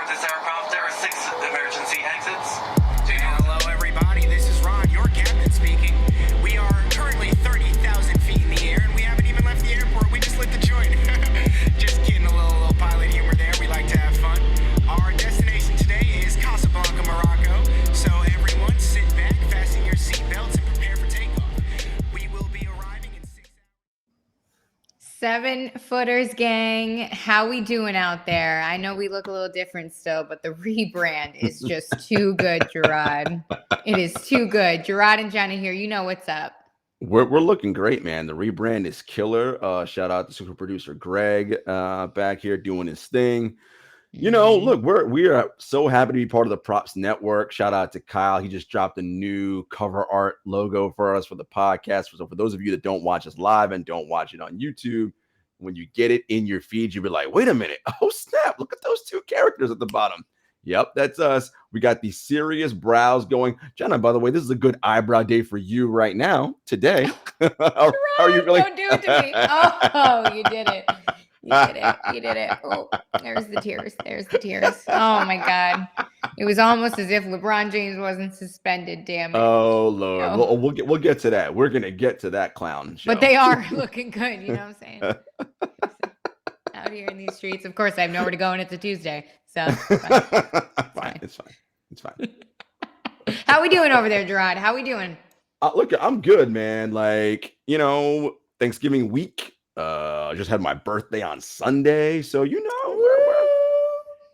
aboard this aircraft, there are 6 emergency exits. Hello, everybody. This is Ron, your captain speaking. We are currently 30,000 feet in the air, and we haven't even left the airport. We just lit the joint. Just kidding, a little pilot humor there. We like to have fun. Our destination today is Casablanca, Morocco. So everyone, sit back, fasten your seatbelts, and prepare for takeoff. We will be arriving in 6 hours. 7 footers, gang. How we doing out there? I know we look a little different still, but the rebrand is just too good, Jarod. It is too good. Jarod and Jenna here. You know what's up. We're looking great, man. The rebrand is killer. Shout out to super producer Greg back here doing his thing. You know, look, we are so happy to be part of the Props Network. Shout out to Kyle. He just dropped a new cover art logo for us for the podcast. So for those of you that don't watch us live and don't watch it on YouTube, when you get it in your feed, you'll be like, wait a minute. Oh, snap. Look at those 2 characters at the bottom. Yep, that's us. We got the serious brows going. Jenna, by the way, this is a good eyebrow day for you right now, today. how are you feeling? Don't do it to me. Oh, you did it. You did it. You did it. Oh, there's the tears. There's the tears. Oh, my God. It was almost as if LeBron James wasn't suspended. Damn it. Oh, Lord. No. We'll get to that. We're going to get to that clown show. But they are looking good. You know what I'm saying? Out here in these streets. Of course, I have nowhere to go, and it's a Tuesday. So It's fine. How we doing over there, Jarod? How we doing? Look, I'm good, man. Like, you know, Thanksgiving week. I just had my birthday on Sunday, so you know, we're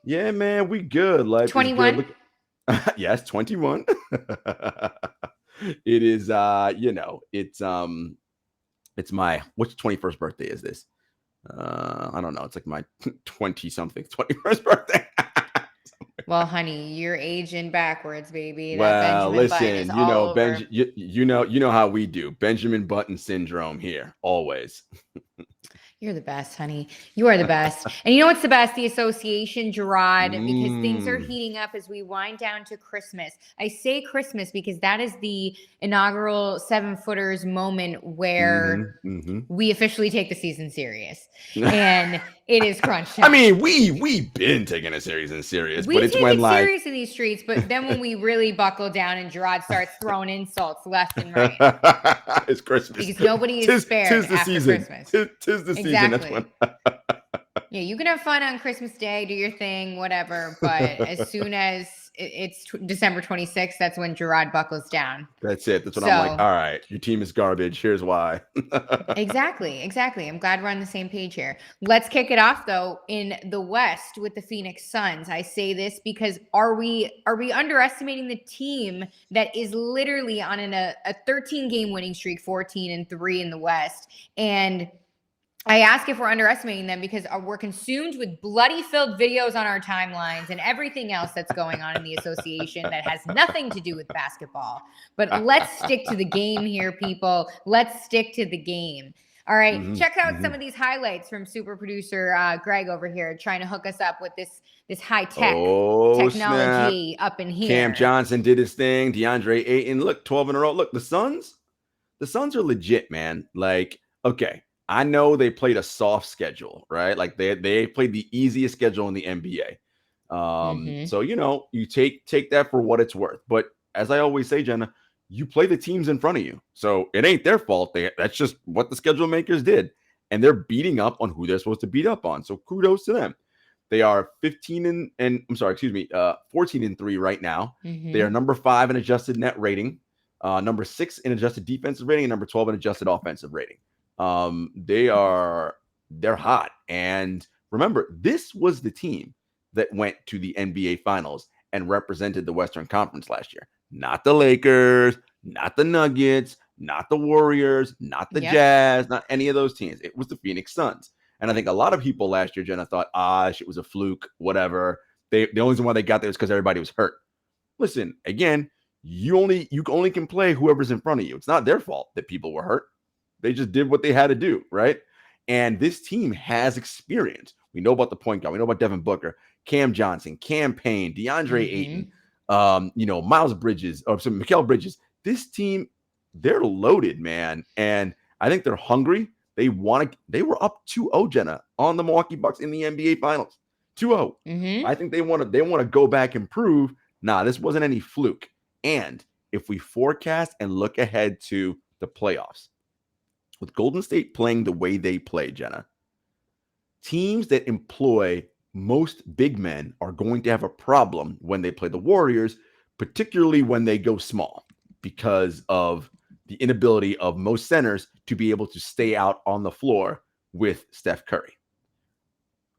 yeah, man, we good. Like 21. Yes, 21. It is, you know, it's my which 21st birthday is this? I don't know. It's like my 20-something 21st birthday. Well, honey, you're aging backwards, baby. That Well, Benjamin Button listen, is you know, all over. you know how we do. Benjamin Button syndrome here, always. You're the best, honey. You are the best. And you know what's the best? The association, Jarod, because things are heating up as we wind down to Christmas. I say Christmas because that is the inaugural 7 footers moment where we officially take the season serious. And it is crunch time. I mean, we've been taking it serious, We but it's take when it like serious in these streets, but then when we really buckle down and Jarod starts throwing insults left and right. It's Christmas. Because nobody is spared tis the after season. Christmas. Tis the season. That's Exactly. when Yeah, you can have fun on Christmas Day, do your thing, whatever. But as soon as it's December 26th, that's when Jarod buckles down. That's it. That's when I'm like, all right, your team is garbage. Here's why. Exactly. I'm glad we're on the same page here. Let's kick it off though in the West with the Phoenix Suns. I say this because are we underestimating the team that is literally on a 13-game winning streak, 14-3 in the West? And I ask if we're underestimating them because we're consumed with bloody-filled videos on our timelines and everything else that's going on in the association that has nothing to do with basketball. But let's stick to the game here, people. Let's stick to the game. All right, check out some of these highlights from super producer Greg over here trying to hook us up with this high-tech technology snap. up in here. Cam Johnson did his thing. DeAndre Ayton, look, 12 in a row. Look, the Suns are legit, man. Like, okay. I know they played a soft schedule, right? Like they played the easiest schedule in the NBA. So, you know, you take that for what it's worth. But as I always say, Jenna, you play the teams in front of you. So it ain't their fault. That's just what the schedule makers did. And they're beating up on who they're supposed to beat up on. So kudos to them. They are 14-3 right now. They are number 5 in adjusted net rating, number 6 in adjusted defensive rating, and number 12 in adjusted offensive rating. They're hot. And remember, this was the team that went to the NBA Finals and represented the Western Conference last year. Not the Lakers, not the Nuggets, not the Warriors, not the Jazz, not any of those teams. It was the Phoenix Suns. And I think a lot of people last year, Jenna, thought, it was a fluke, whatever. The only reason why they got there was because everybody was hurt. Listen, again, you only can play whoever's in front of you. It's not their fault that people were hurt. They just did what they had to do, right? And this team has experience. We know about the point guard. We know about Devin Booker, Cam Johnson, Cam Payne, DeAndre Ayton, Miles Bridges, or some Mikal Bridges. This team, they're loaded, man. And I think they're hungry. They were up 2-0, Jenna, on the Milwaukee Bucks in the NBA Finals. 2-0. Mm-hmm. I think they want to go back and prove, nah, this wasn't any fluke. And if we forecast and look ahead to the playoffs, with Golden State playing the way they play, Jenna, teams that employ most big men are going to have a problem when they play the Warriors, particularly when they go small, because of the inability of most centers to be able to stay out on the floor with Steph Curry.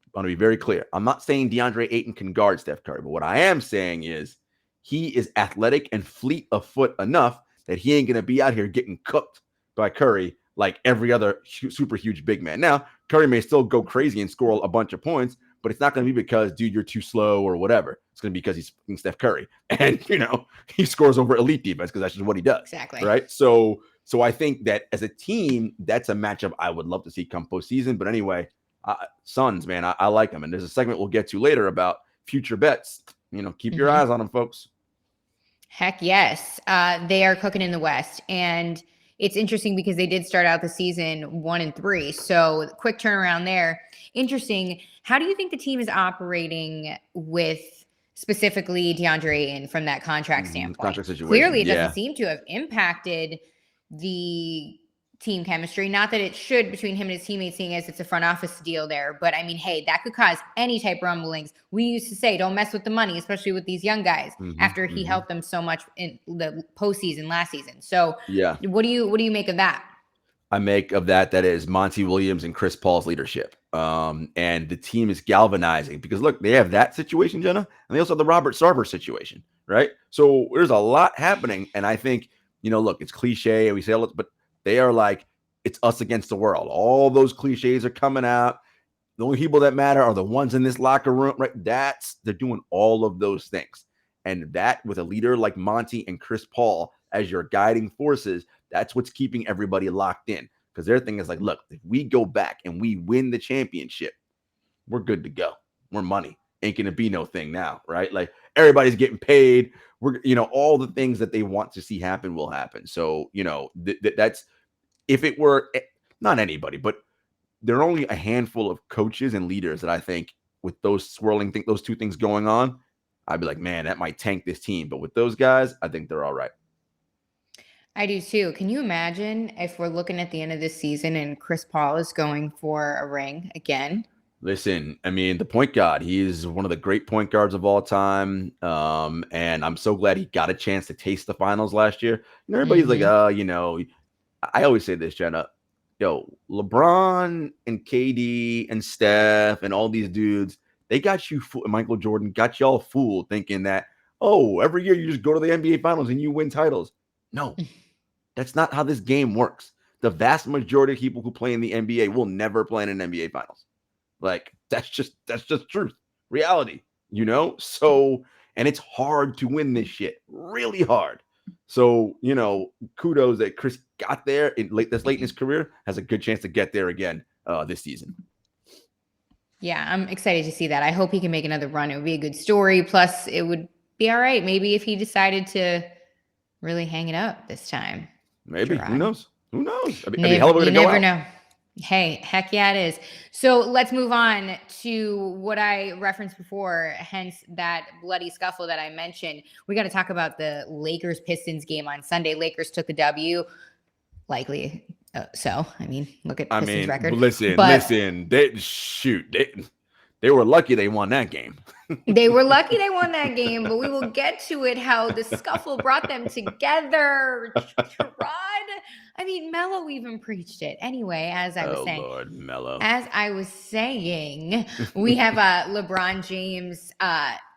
I want to be very clear. I'm not saying DeAndre Ayton can guard Steph Curry, but what I am saying is he is athletic and fleet of foot enough that he ain't going to be out here getting cooked by Curry like every other super huge big man. Now, Curry may still go crazy and score a bunch of points, but it's not going to be because, dude, you're too slow or whatever. It's going to be because he's Steph Curry. And, he scores over elite defense because that's just what he does. Exactly. Right? So I think that as a team, that's a matchup I would love to see come postseason. But anyway, Suns, man, I like them. And there's a segment we'll get to later about future bets. Keep your eyes on them, folks. Heck yes. They are cooking in the West. And it's interesting because they did start out the season 1-3. So quick turnaround there. Interesting. How do you think the team is operating with specifically DeAndre Ayton from that contract standpoint? Contract situation. Clearly, it doesn't seem to have impacted the team chemistry. Not that it should between him and his teammates, seeing as it's a front office deal there. But I mean, hey, that could cause any type of rumblings. We used to say, don't mess with the money, especially with these young guys, after he helped them so much in the postseason last season. So yeah, what do you make of that? I make of that is Monty Williams and Chris Paul's leadership. And the team is galvanizing because look, they have that situation, Jenna, and they also have the Robert Sarver situation, right? So there's a lot happening. And I think, look, it's cliche and we say, but they are like, it's us against the world. All those cliches are coming out. The only people that matter are the ones in this locker room, right? They're doing all of those things. And that with a leader like Monty and Chris Paul as your guiding forces, that's what's keeping everybody locked in. Because their thing is like, look, if we go back and we win the championship, we're good to go. We're money. Ain't going to be no thing now, right? Like everybody's getting paid. We're, all the things that they want to see happen will happen. So, that's, if it were not anybody, but there are only a handful of coaches and leaders that I think with those those two things going on, I'd be like, man, that might tank this team. But with those guys, I think they're all right. I do too. Can you imagine if we're looking at the end of this season and Chris Paul is going for a ring again? Listen, I mean, the point guard, he's one of the great point guards of all time. And I'm so glad he got a chance to taste the finals last year. Everybody's like, I always say this, Jenna, LeBron and KD and Steph and all these dudes, they got you, Michael Jordan got y'all fooled thinking that, every year you just go to the NBA finals and you win titles. No, that's not how this game works. The vast majority of people who play in the NBA will never play in an NBA finals. Like that's just truth, reality, So, and it's hard to win this shit, really hard. So, kudos that Chris got there this late in his career, has a good chance to get there again this season. Yeah, I'm excited to see that. I hope he can make another run. It would be a good story. Plus, it would be all right. Maybe if he decided to really hang it up this time. Maybe. Gerard. Who knows? I mean, You never know. Hey, heck yeah, it is. So let's move on to what I referenced before, hence that bloody scuffle that I mentioned. We got to talk about the Lakers-Pistons game on Sunday. Lakers took the W, likely so. I mean, look at Pistons' record. Listen. They were lucky they won that game. They were lucky they won that game, but we will get to it, how the scuffle brought them together. Gerard. I mean, Melo even preached it. Anyway, as I was saying. Lord, Melo. As I was saying, we have LeBron James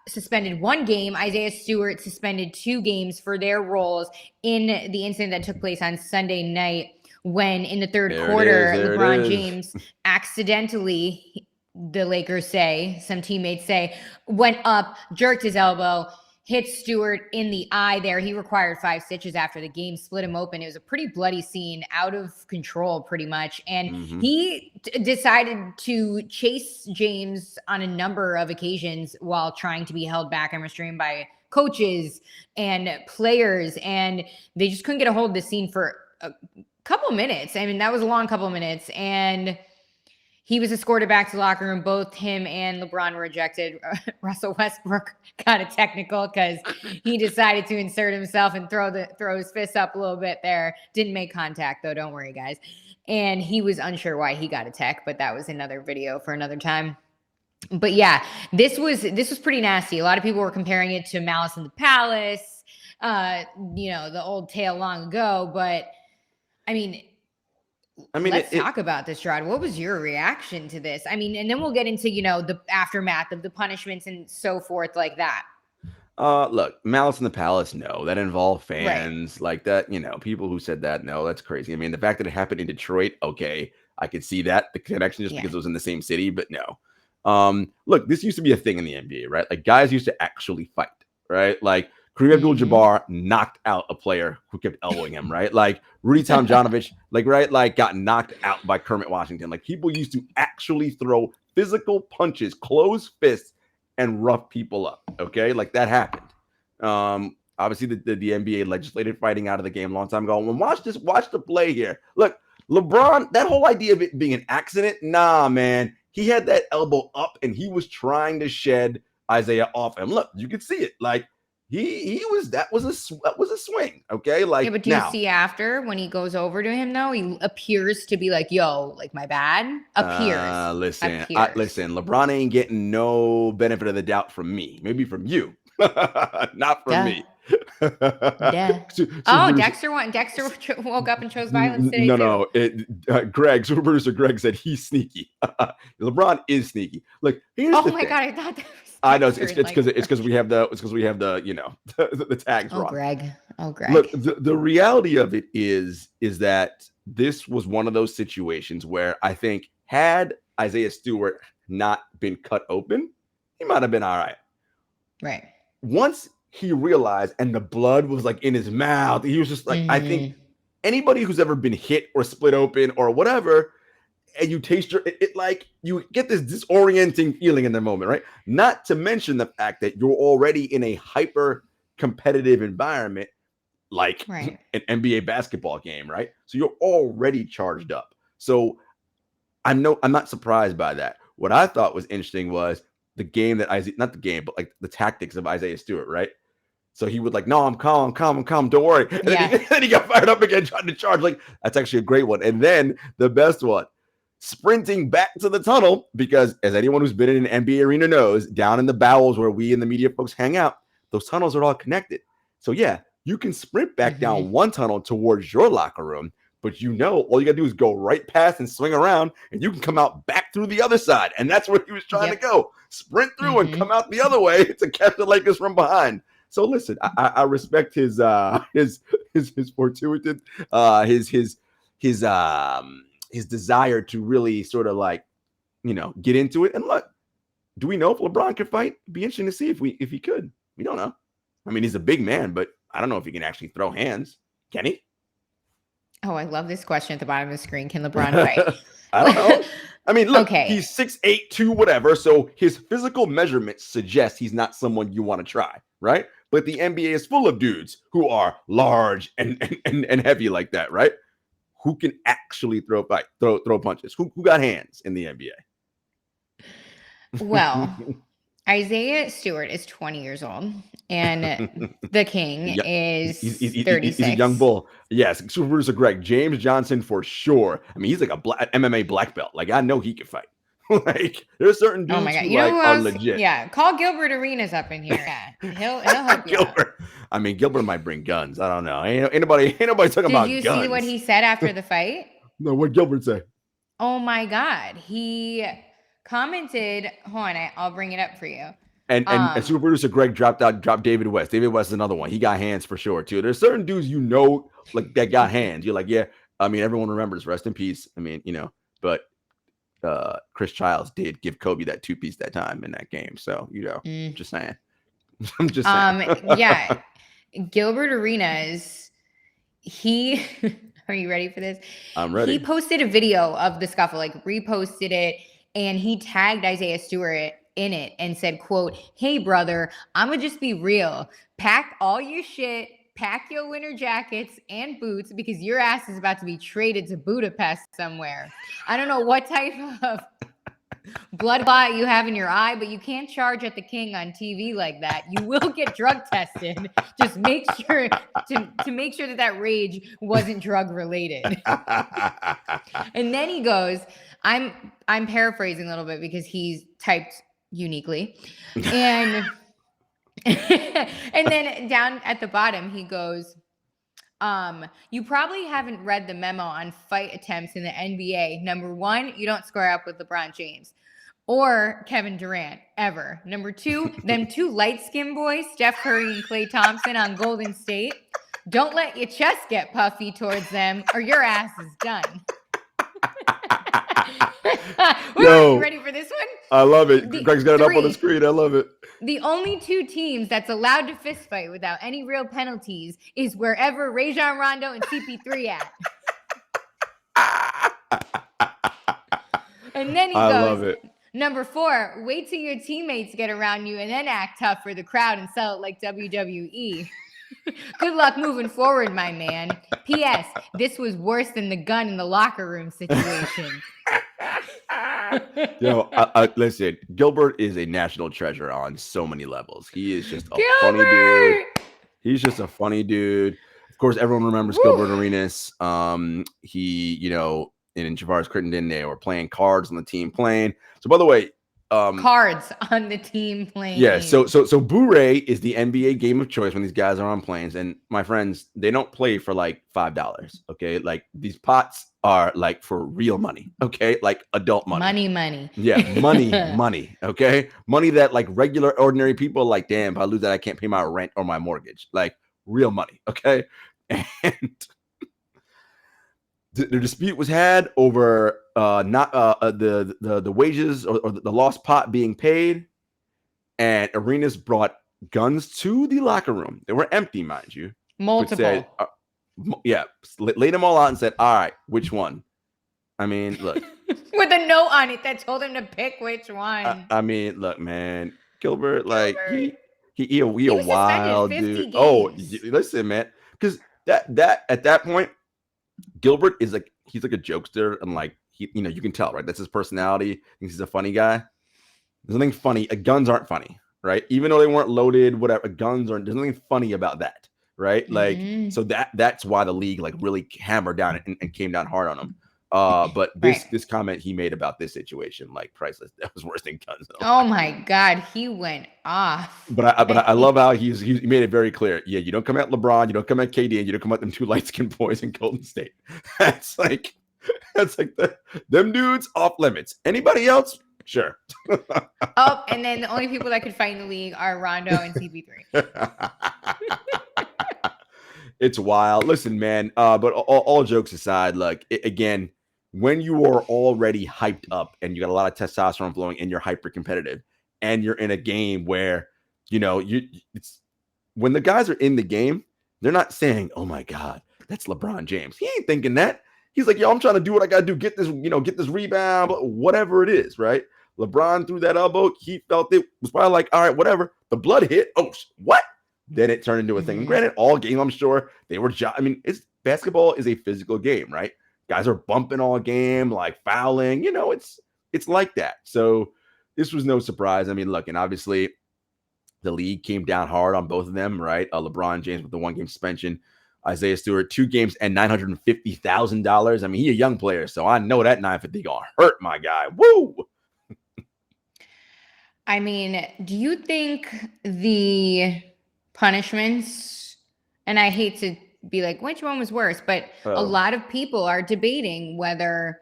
suspended 1 game. Isaiah Stewart suspended 2 games for their roles in the incident that took place on Sunday night when in the third quarter, LeBron James accidentally, the Lakers say, some teammates say, went up, jerked his elbow, hit Stewart in the eye there. He required 5 stitches after the game, split him open. It was a pretty bloody scene, out of control pretty much. And he decided to chase James on a number of occasions while trying to be held back and restrained by coaches and players. And they just couldn't get a hold of the scene for a couple minutes. I mean, that was a long couple minutes. And he was escorted back to the locker room. Both him and LeBron were ejected. Russell Westbrook got a technical because he decided to insert himself and throw his fist up a little bit there. Didn't make contact though. Don't worry, guys. And he was unsure why he got a tech, but that was another video for another time. But yeah, this was pretty nasty. A lot of people were comparing it to Malice in the Palace, the old tale long ago. But I mean, let's talk about this, Jarod. What was your reaction to this? I mean, and then we'll get into, the aftermath of the punishments and so forth like that. Look, Malice in the Palace, no. That involved fans like that. People who said that, no, that's crazy. I mean, the fact that it happened in Detroit, okay, I could see that, the connection just because it was in the same city, but no. Look, this used to be a thing in the NBA, right? Like, guys used to actually fight, right? Like, Kareem Abdul-Jabbar knocked out a player who kept elbowing him, right? Like Rudy Tomjanovich, got knocked out by Kermit Washington. Like, people used to actually throw physical punches, closed fists, and rough people up. Okay, like that happened. Obviously, the NBA legislated fighting out of the game a long time ago. And watch the play here. Look, LeBron, that whole idea of it being an accident, nah, man. He had that elbow up, and he was trying to shed Isaiah off him. Look, you can see it. Like, that was a swing, okay? Like, yeah, but do you see after when he goes over to him though, he appears to be like, "Yo, like my bad." Listen, LeBron ain't getting no benefit of the doubt from me. Maybe from you, not from me. Dexter woke up and chose violence today. No. Super producer Greg said he's sneaky. LeBron is sneaky. Look, here's the thing. God, I thought that was. I know it's because we have the the tags wrong. Greg. Look, the reality of it is that this was one of those situations where I think had Isaiah Stewart not been cut open, he might have been all right. Right. Once he realized, and the blood was like in his mouth, he was just like, I think anybody who's ever been hit or split open or whatever, and you taste it like you get this disorienting feeling in the moment, right? Not to mention the fact that you're already in a hyper competitive environment, like an NBA basketball game, right? So you're already charged up. So I'm not surprised by that. What I thought was interesting was the game that not the game, but like the tactics of Isaiah Stewart, right? So he would like, no, I'm calm, don't worry. And then he got fired up again, trying to charge. Like, that's actually a great one. And then the best one, sprinting back to the tunnel, because as anyone who's been in an NBA arena knows, down in the bowels where we and the media folks hang out, those tunnels are all connected. So yeah, you can sprint back down one tunnel towards your locker room, but all you gotta do is go right past and swing around, and you can come out back through the other side. And that's where he was trying to go. Sprint through and come out the other way to catch the Lakers from behind. So listen, I respect his fortuity, his desire to really sort of like, get into it. And look, do we know if LeBron could fight? It'd be interesting to see if he could. We don't know. I mean, he's a big man, but I don't know if he can actually throw hands. Can he? Oh, I love this question at the bottom of the screen. Can LeBron fight? I don't know. I mean, look, he's 6'8", 2, whatever. So his physical measurements suggest he's not someone you want to try, right? But the NBA is full of dudes who are large and heavy like that, right? Who can actually throw punches? Who got hands in the NBA? Well, Isaiah Stewart is 20 years old, and the King is 36. He's a young bull. Yes, super producer Greg, James Johnson for sure. I mean, he's like a MMA black belt. Like, I know he can fight. Like, there's certain dudes who are legit. Yeah, call Gilbert Arenas up in here. Yeah, he'll help you Gilbert. Out. I mean, Gilbert might bring guns. I don't know. Ain't nobody talking about guns. Did you see what he said after the fight? No, what Gilbert say? Oh my God, he commented. Hold on, I'll bring it up for you. And super producer Greg dropped David West. David West is another one. He got hands for sure too. There's certain dudes like that got hands. You're like, yeah. I mean, everyone remembers. Rest in peace. I mean, but Chris Childs did give Kobe that 2-piece that time in that game. So just saying. I'm just saying. Yeah, Gilbert Arenas. He. Are you ready for this? I'm ready. He posted a video of the scuffle, like reposted it, and he tagged Isaiah Stewart in it and said, quote, "Hey brother, I'ma just be real. Pack all your shit, pack your winter jackets and boots because your ass is about to be traded to Budapest somewhere." I don't know what type of blood clot you have in your eye, but you can't charge at the king on TV like that. You will get drug tested. Just make sure to make sure that rage wasn't drug related. And then he goes, I'm paraphrasing a little bit because he's typed uniquely. And and then down at the bottom he goes, you probably haven't read the memo on fight attempts in the NBA. Number 1, you don't square up with LeBron James or Kevin Durant ever. Number 2, them 2 light-skinned boys, Steph Curry and Klay Thompson on Golden State. Don't let your chest get puffy towards them or your ass is done. Yo, you ready for this one? I love it. Greg's got it up on the screen. I love it. The only 2 teams that's allowed to fist fight without any real penalties is wherever Rajon Rondo and CP3 at. And then he goes, love it. Number 4, wait till your teammates get around you and then act tough for the crowd and sell it like WWE. Good luck moving forward, my man. P.S. This was worse than the gun in the locker room situation. Yo, listen, Gilbert is a national treasure on so many levels. He is just a funny dude. He's just a funny dude. Of course, everyone remembers Gilbert Arenas. He, in Javaris Crittenden, they were playing cards on the team playing. So, by the way, cards on the team playing. Yeah, so Boo-Ray is the NBA game of choice when these guys are on planes. And my friends, they don't play for like $5. Okay, like these pots are like for real money. Okay, like adult money. Money. Yeah, money. Okay, money that like regular ordinary people are like, damn, if I lose that, I can't pay my rent or my mortgage. Like real money. Okay, and the dispute was had over not the wages or the lost pot being paid, and Arenas brought guns to the locker room. They were empty, mind you. Multiple. Said, laid them all out and said, "All right, which one?" I mean, look. With a note on it that told him to pick which one. I mean, look, man, Gilbert, like he a wild dude. Games. Oh, listen, man, because that at that point. Gilbert is like he's like a jokester and like he you can tell, right? That's his personality. He's a funny guy. There's nothing funny. Guns aren't funny, right? Even though they weren't loaded, whatever. Guns aren't. There's nothing funny about that, right? Like so that's why the league like really hammered down and came down hard on him. But this comment he made about this situation, like priceless. That was worse than guns. Oh my God, he went off. But I love how he made it very clear. Yeah, you don't come at LeBron, you don't come at KD, and you don't come at them 2 light-skinned boys in Golden State. That's like them dudes off limits. Anybody else? Sure. Oh, and then the only people that could fight in the league are Rondo and CP3. It's wild. Listen, man. But all jokes aside, like again. When you are already hyped up and you got a lot of testosterone flowing and you're hyper competitive and you're in a game where, it's when the guys are in the game, they're not saying, oh my God, that's LeBron James. He ain't thinking that. He's like, yo, I'm trying to do what I got to do. Get this, get this rebound, whatever it is. Right. LeBron threw that elbow. He felt it was probably like, all right, whatever. The blood hit. Oh, what? Then it turned into a thing. And granted, all game, I'm sure they were, basketball is a physical game, right? Guys are bumping all game, like fouling, it's like that. So this was no surprise. I mean, look, and obviously the league came down hard on both of them, right? LeBron James with the 1-game suspension, Isaiah Stewart, 2 games and $950,000. I mean, he a young player, so I know that $950 gonna hurt my guy. Woo! I mean, do you think the punishments, and I hate to be like, which one was worse? But a lot of people are debating whether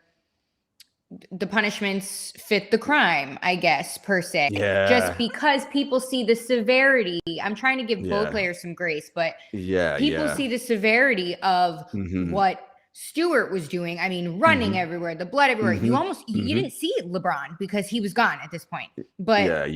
the punishments fit the crime, I guess, per se. Yeah. Just because people see the severity. I'm trying to give both players some grace, but people see the severity of what Stewart was doing. I mean, running everywhere, the blood everywhere. You almost, you didn't see LeBron because he was gone at this point. But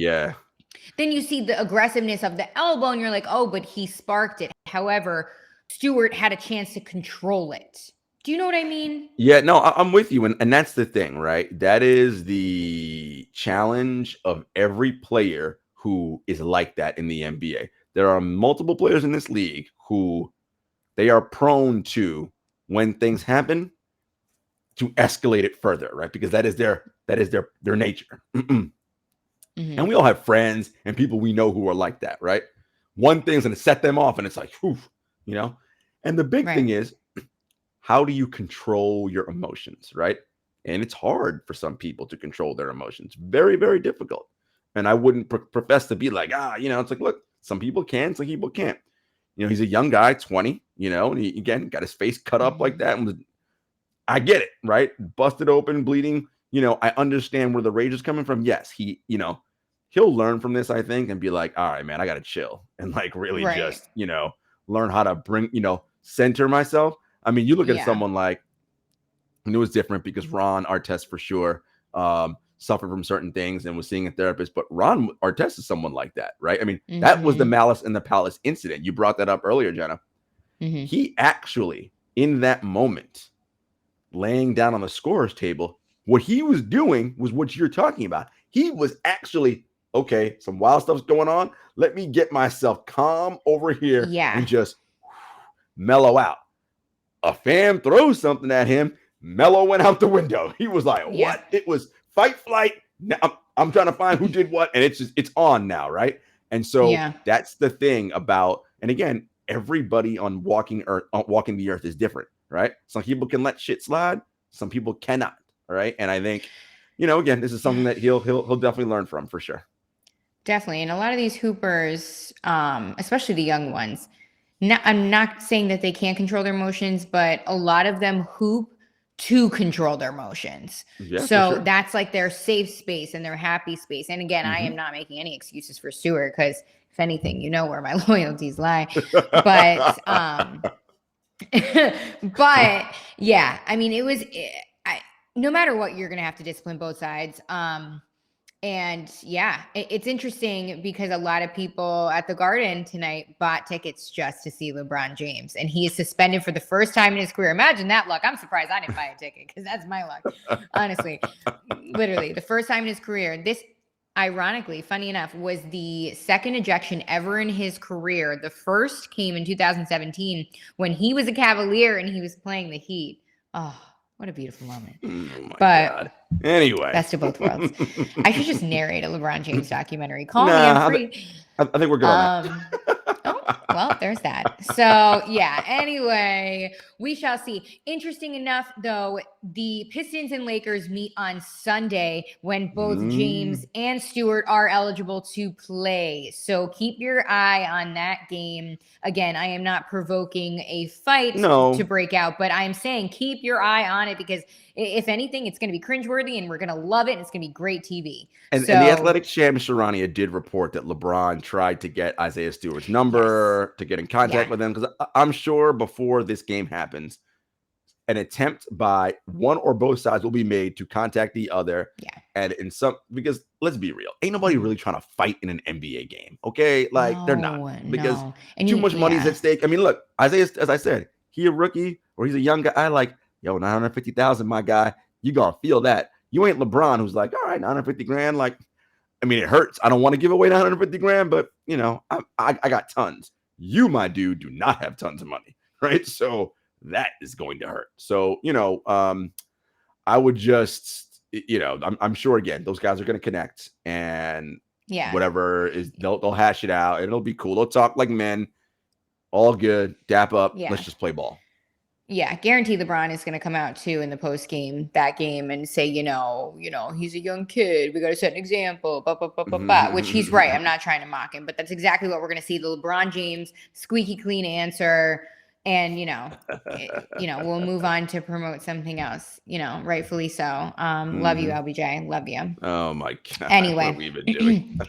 then you see the aggressiveness of the elbow and you're like, oh, but he sparked it. However, Stewart had a chance to control it. Do you know what I mean? Yeah, no, I'm with you. And that's the thing, right? That is the challenge of every player who is like that in the NBA. There are multiple players in this league who they are prone to, when things happen, to escalate it further, right? Because that is their nature. And we all have friends and people we know who are like that, right? One thing's going to set them off, and it's like, whew, you know. And the big thing is, how do you control your emotions, right? And it's hard for some people to control their emotions. Very, very difficult. And I wouldn't profess to be like, it's like, look, some people can, some people can't. He's a young guy, 20, and he, again, got his face cut up like that. And I get it, right? Busted open, bleeding. I understand where the rage is coming from. Yes, he'll learn from this, I think, and be like, all right, man, I got to chill and like really just, learn how to bring, center myself. I mean, you look at someone like, and it was different because Ron Artest for sure suffered from certain things and was seeing a therapist. But Ron Artest is someone like that, right? I mean, that was the Malice in the Palace incident. You brought that up earlier, Jenna. He actually, in that moment, laying down on the scorer's table, what he was doing was what you're talking about. He was actually, okay, some wild stuff's going on. Let me get myself calm over here and just mellow out. A fan throws something at him. Mello went out the window. He was like, what? It was fight, flight. Now I'm trying to find who did what. And it's on now, right? And so that's the thing about, and again, everybody on walking the earth is different, right? Some people can let shit slide. Some people cannot, right? And I think, again, this is something that he'll definitely learn from for sure. Definitely. And a lot of these hoopers, especially the young ones, I'm not saying that they can't control their emotions, but a lot of them hoop to control their emotions. So that's like their safe space and their happy space. And again, I am not making any excuses for Stewart, because if anything, where my loyalties lie. But but yeah, I mean, no matter what, you're going to have to discipline both sides. And it's interesting because a lot of people at the Garden tonight bought tickets just to see LeBron James, and he is suspended for the first time in his career. Imagine that luck. I'm surprised I didn't buy a ticket, because that's my luck. Honestly, literally the first time in his career. This, ironically, funny enough, was the second ejection ever in his career. The first came in 2017 when he was a Cavalier and he was playing the Heat. Oh, what a beautiful moment. God. Anyway. Best of both worlds. I should just narrate a LeBron James documentary. Call me, I'm free. I think we're good on that. Well, there's that. So, anyway, we shall see. Interesting enough, though, the Pistons and Lakers meet on Sunday when both James and Stewart are eligible to play. So keep your eye on that game. Again, I am not provoking a fight to break out, but I'm saying keep your eye on it, because if anything, it's going to be cringeworthy and we're going to love it. And it's going to be great TV. And the Athletic Shams Sharania did report that LeBron tried to get Isaiah Stewart's number to get in contact with him, because I'm sure before this game happens, an attempt by one or both sides will be made to contact the other. And because let's be real, ain't nobody really trying to fight in an NBA game. Okay. Like they're not, because too much money is at stake. I mean, look, Isaiah, as I said, he a rookie or he's a young guy. I like, yo, 950,000, my guy, you gonna feel that. You ain't LeBron, who's like, all right, 950 grand. Like, I mean, it hurts. I don't want to give away 950 grand, but I got tons. You, my dude, do not have tons of money, right? So that is going to hurt. So, I would just, I'm sure, again, those guys are going to connect, and whatever is, they'll hash it out. It'll be cool. They'll talk like men, all good, dap up. Let's just play ball. Yeah, guarantee LeBron is going to come out too in the post game, that game, and say, he's a young kid. We got to set an example, which he's right. I'm not trying to mock him, but that's exactly what we're going to see. The LeBron James squeaky clean answer. And, we'll move on to promote something else, rightfully so. Love you, LBJ. Love you. Oh my God. Anyway. What have we been doing?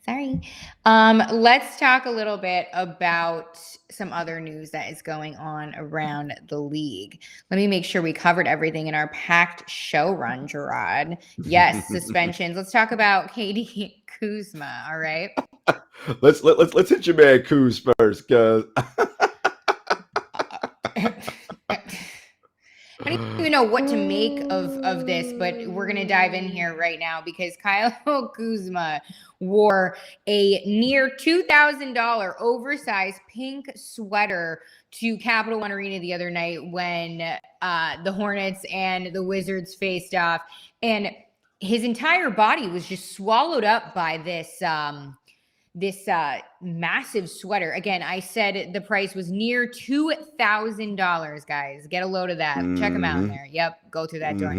Sorry. Let's talk a little bit about some other news that is going on around the league. Let me make sure we covered everything in our packed show run, Jarod. Yes, suspensions. Let's talk about KD Kuzma. All right. Let's hit your man Kuz first, because I don't even know what to make of this, but we're going to dive in here right now, because Kyle Kuzma wore a near $2,000 oversized pink sweater to Capital One Arena the other night when the Hornets and the Wizards faced off. And his entire body was just swallowed up by this massive sweater. Again, I said the price was near $2,000, guys. Get a load of that. Check them out in there. Yep. Go through that door.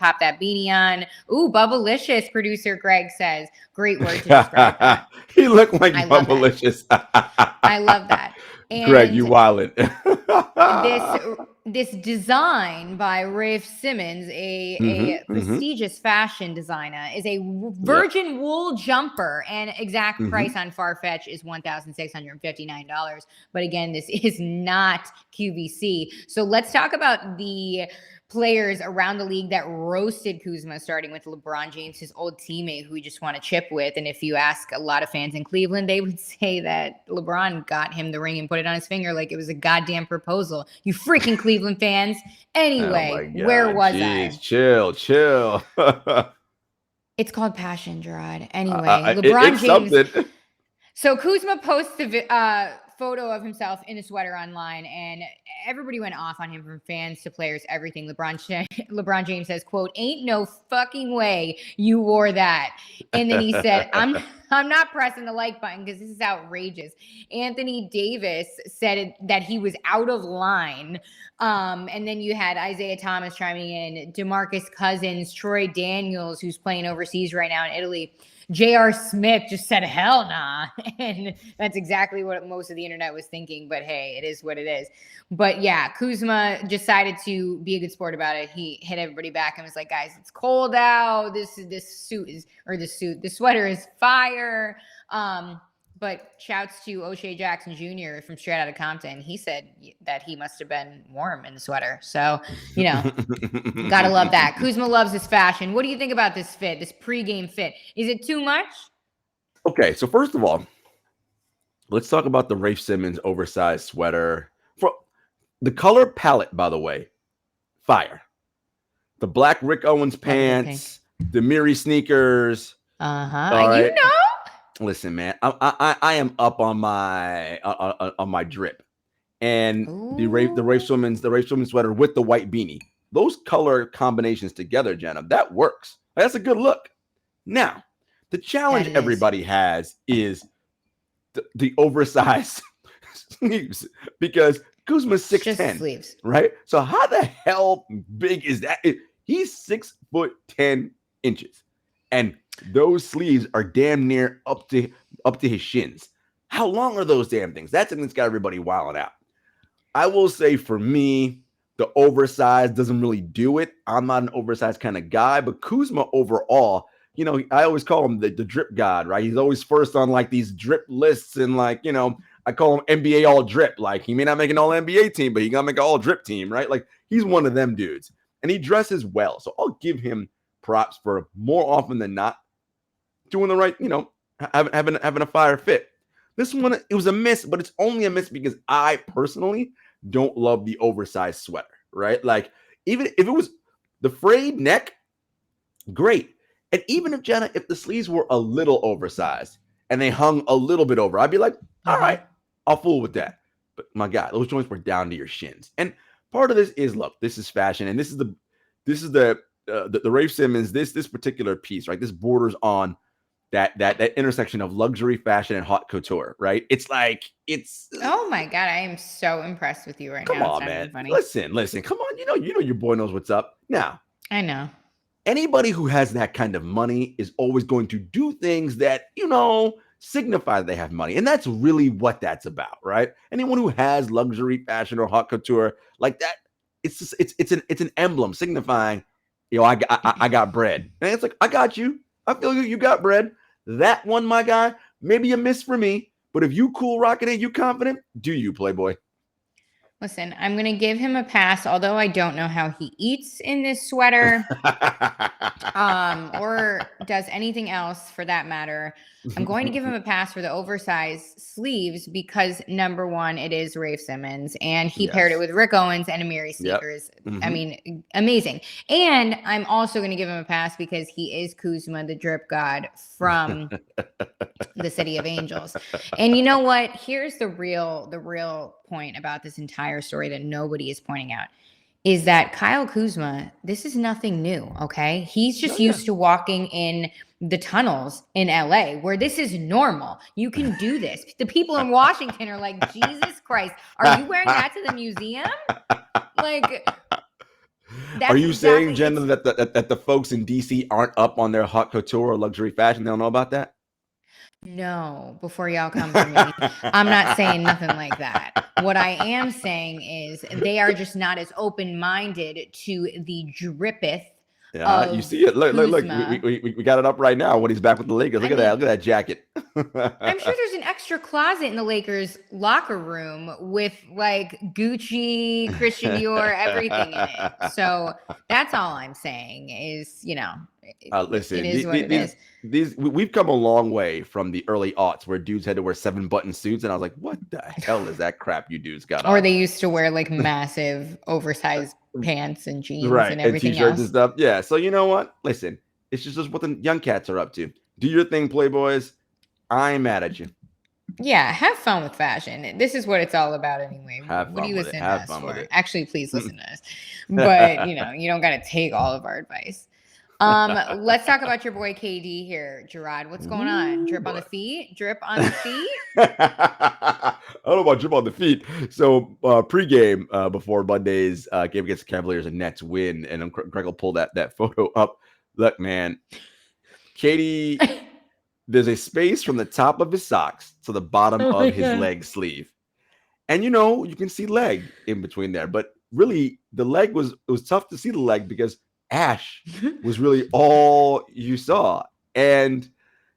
Pop that beanie on. Ooh, Bubblicious, producer Greg says. Great word to describe that. He looked like Bubblicious. I love that. And Greg, you wildin'. This design by Rafe Simmons, a prestigious fashion designer, is a virgin wool jumper, and exact price on Farfetch is $1,659. But again, this is not QVC. So let's talk about the players around the league that roasted Kuzma, starting with LeBron James, his old teammate who we just want to chip with. And if you ask a lot of fans in Cleveland, they would say that LeBron got him the ring and put it on his finger like it was a goddamn proposal. You freaking Cleveland fans. Anyway, where was I? Chill. It's called passion, Jarod. Anyway, LeBron James. Something. So Kuzma posts a photo of himself in a sweater online, and everybody went off on him, from fans to players, everything. LeBron James says, quote, "Ain't no fucking way you wore that." And then he said, I'm not pressing the like button because this is outrageous. Anthony Davis said that he was out of line. And then you had Isaiah Thomas chiming in, DeMarcus Cousins, Troy Daniels, who's playing overseas right now in Italy. J.R. Smith just said, hell nah. And that's exactly what most of the internet was thinking. But hey, it is what it is. But yeah, Kuzma decided to be a good sport about it. He hit everybody back and was like, guys, it's cold out. The sweater is fire. But shouts to O'Shea Jackson Jr. from Straight Outta Compton. He said that he must have been warm in the sweater. So, gotta love that. Kuzma loves his fashion. What do you think about this fit, this pregame fit? Is it too much? Okay, so first of all, let's talk about the Rafe Simmons oversized sweater. For the color palette, by the way, fire. The black Rick Owens pants, the Miri sneakers. Right. Listen, man, I am up on my drip, and the Rafe Simmons sweater with the white beanie. Those color combinations together, Jenna, that works. That's a good look. Now, the challenge everybody has is the oversized sleeves, because Kuzma's 6'10", sleeves, right? So how the hell big is that? He's 6'10", and those sleeves are damn near up to his shins. How long are those damn things? That's something that's got everybody wilding out. I will say, for me, the oversized doesn't really do it. I'm not an oversized kind of guy, but Kuzma overall, I always call him the drip god, right? He's always first on like these drip lists, and I call him NBA all drip. Like, he may not make an all NBA team, but he gonna make an all drip team, right? Like, he's one of them dudes, and he dresses well. So I'll give him props for, more often than not, doing the right, having a fire fit. This one, it was a miss, but it's only a miss because I personally don't love the oversized sweater, right? Like, even if it was the frayed neck, great. And even if the sleeves were a little oversized and they hung a little bit over, I'd be like, all right, I'll fool with that. But my God, those joints were down to your shins. And part of this is, look, this is fashion, and this is the Rafe Simmons, this particular piece, right? This borders on that intersection of luxury, fashion, and haute couture, right? It's oh my God, I am so impressed with you right now. Come on, man. Listen, come on. You know your boy knows what's up. Now, I know. Anybody who has that kind of money is always going to do things that, signify that they have money. And that's really what that's about, right? Anyone who has luxury, fashion, or haute couture like that, it's an emblem signifying, I got bread. And it's like, I got you. I feel you got bread. That one, my guy, maybe a miss for me. But if you cool rocking it, you confident, do you, Playboy? Listen, I'm going to give him a pass, although I don't know how he eats in this sweater or does anything else for that matter. I'm going to give him a pass for the oversized sleeves because, number one, it is Rafe Simmons, and he paired it with Rick Owens and Amiri Sneakers. I mean, amazing. And I'm also going to give him a pass because he is Kuzma, the drip god from the City of Angels. And you know what? Here's the real point about this entire story that nobody is pointing out. Is that Kyle Kuzma, this is nothing new, okay? He's just used to walking in the tunnels in LA where this is normal. You can do this. The people in Washington are like, Jesus Christ, are you wearing that to the museum? Like, are you saying, Jenna, that the folks in DC aren't up on their haute couture or luxury fashion? They don't know about that? No, before y'all come for me, I'm not saying nothing like that. What I am saying is they are just not as open-minded to the drippeth. Yeah, you see it. Look. We got it up right now when he's back with the Lakers. Look at that jacket. I'm sure there's an extra closet in the Lakers locker room with like Gucci, Christian Dior, everything in it. So that's all I'm saying is, listen, it is what it is. We've come a long way from the early aughts where dudes had to wear 7-button suits, and I was like, "What the hell is that crap you dudes got?" Or they used to wear like massive, oversized pants and jeans and everything and t-shirts else and stuff. Yeah. So you know what? Listen, it's just what the young cats are up to. Do your thing, Playboys. I ain't mad at you. Yeah, have fun with fashion. This is what it's all about anyway. What do you listen to us for? Actually, please listen to us. But you don't got to take all of our advice. Let's talk about your boy KD here, Jarod. What's going on? Drip on the feet? Drip on the feet? I don't know about drip on the feet. So pregame before Monday's game against the Cavaliers and Nets win, and Greg will pull that photo up. Look, man, KD, there's a space from the top of his socks to the bottom of his leg sleeve, and you can see leg in between there. But really, the leg it was tough to see the leg because ash was really all you saw. And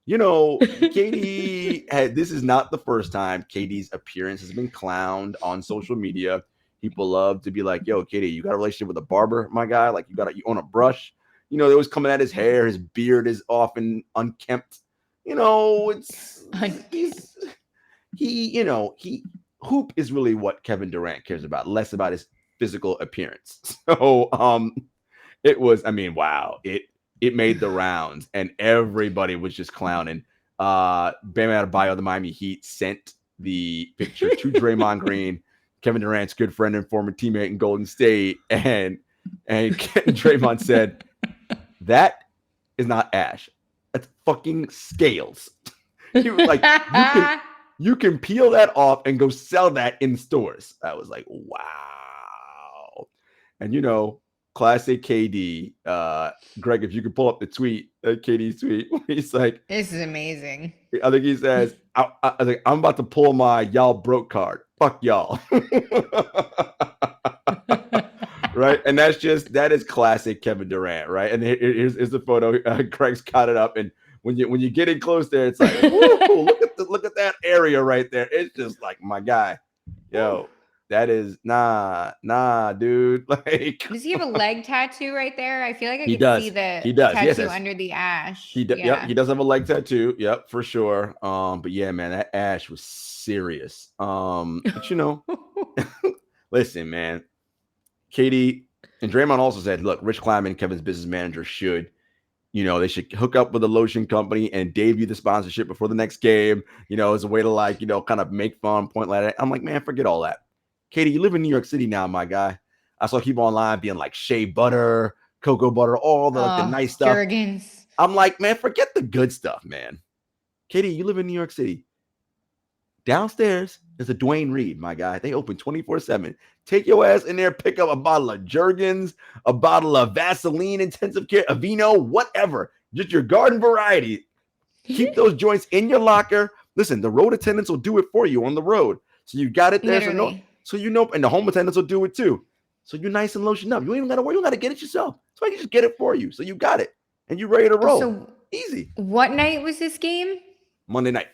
KD this is not the first time KD's appearance has been clowned on social media. People love to be like, "Yo, KD, you got a relationship with a barber, my guy? Like you own a brush?" They always coming at his hair. His beard is often unkempt. He hoop is really what Kevin Durant cares about, less about his physical appearance. So it was, wow. It made the rounds, and everybody was just clowning. Bam Adebayo, the Miami Heat, sent the picture to Draymond Green, Kevin Durant's good friend and former teammate in Golden State, and Draymond said, "That is not ash. That's fucking scales." He was like, you can peel that off and go sell that in stores. I was like, wow. And classic KD. Greg, if you could pull up the tweet, KD's tweet, he's like, "This is amazing." I think he says, I'm about to pull my y'all broke card. Fuck y'all. Right. And that is classic Kevin Durant. Right. And here's the photo. Greg's got it up. And when you get in close there, it's like, woo, look at that area right there. It's just like, my guy, yo. That is nah, dude. Like, does he have a leg tattoo right there? I feel like I could see the tattoo under the ash. Yep, he does have a leg tattoo. Yep, for sure. But yeah, man, that ash was serious. But listen, man, KD and Draymond also said, look, Rich Kleiman, Kevin's business manager, they should hook up with a lotion company and debut the sponsorship before the next game, as a way to kind of make fun, point like that. I'm like, man, forget all that. KD, you live in New York City now, my guy. I saw people online being like shea butter, cocoa butter, all the nice stuff. Jergens. I'm like, man, forget the good stuff, man. KD, you live in New York City. Downstairs is a Dwayne Reed, my guy. They open 24/7. Take your ass in there, pick up a bottle of Jergens, a bottle of Vaseline intensive care, Aveeno, whatever. Just your garden variety. Keep those joints in your locker. Listen, the road attendants will do it for you on the road. So you got it there. Literally. And the home attendants will do it too. So you're nice and lotioned up. You ain't got to worry. You got to get it yourself. So I can just get it for you. So you got it. And you're ready to roll. So easy. What night was this game? Monday night.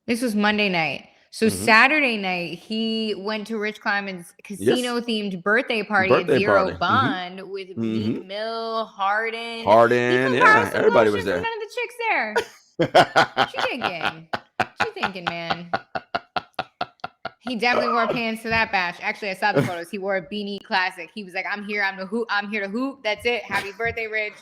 This was Monday night. So Saturday night, he went to Rich Kleiman's casino-themed birthday party at Zero Bond with Meek Mill, Harden. Harden, yeah, everybody was there. None of the chicks there. What you thinking? What you thinking, man? He definitely wore pants to that bash. Actually, I saw the photos. He wore a beanie classic. He was like, I'm here to hoop. That's it. Happy birthday, Rich.